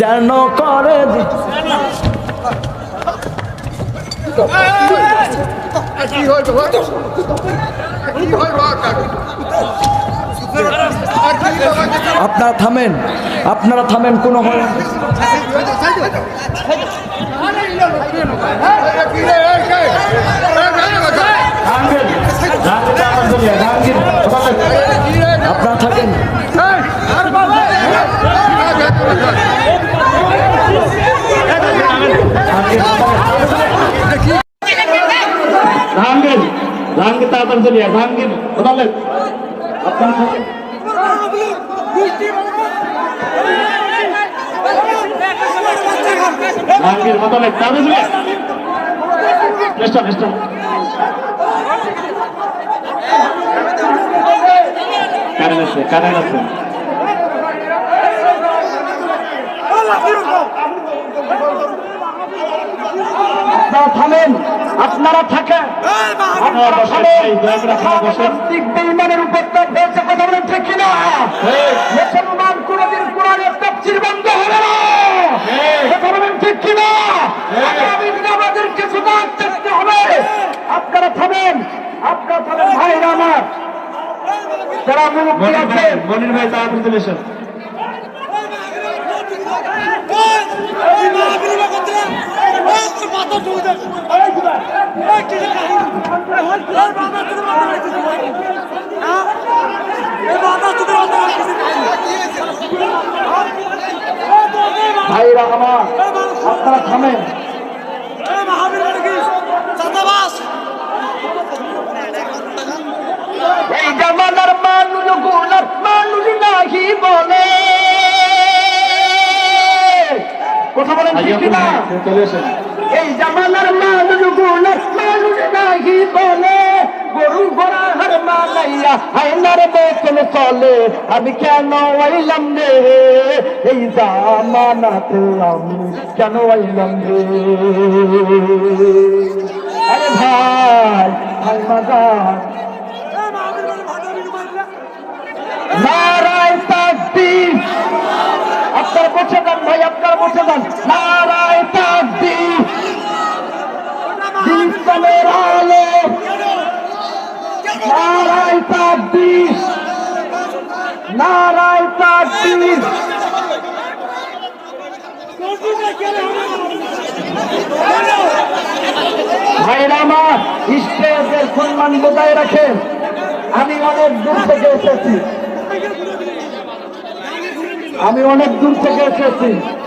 যেন করে আপনারা থামেন, আপনারা থামেন, কোনো হয় আপনারা থাকেন। ভাঙ্গেন ভাঙ্গে তাড়াতাড়ি চলিয়ে ভাঙ্গেন বদলেন আপনারা থাকেন। ভাঙ্গের বদলে তাড়াতাড়ি চলিয়ে চেষ্টা চেষ্টা কারেন্ট আছে আপনারা থামেন, আপনারা থাকেন, বেঈমানের উপর হয়েছে কথা বলেন ঠিক কিনা? মুসলমান কোনদিন কোরআনের তাফসীর বন্ধ হবে না, কথা বলেন ঠিক কিনা? আগামী দিনে আমাদেরকে সুযোগ দেখতে হবে। আপনারা থামেন, আপনারা থামেন ভাইরা আমার, যারা মুরব্বী আছেন। মনির ভাই তাড়াতাড়ি চলে এসেন। ভাইরা আমার, আপনারা থামেন। এই জামানার মানুষ গুণার মানুষ নাহি বলে, কথা বলেন ঠিক না? চলে এসেন। এই জামানার মানুষ গুণার মানুষ নাহি বলে, গরু ঘোড়া হার মানাইয়া আইনার বেতন চলে। আমি কেন আইলাম রে এই জামানাতে, আমি কেন আইলাম রে? আরে ভাই ভাই মাদার, নারায় তাকবীর, আপনারা বসে যান ভাই, আপনারা বসে যান। নারায় তাকবীর, ইসলামের আলো, নারায় তাকবীর, নারায় তাকবীর। ভাইরা আমার, স্টেজের সম্মান বজায় রাখেন। আমি অনেক দূর থেকে এসেছি, আমি অনেক দূর থেকে এসেছি।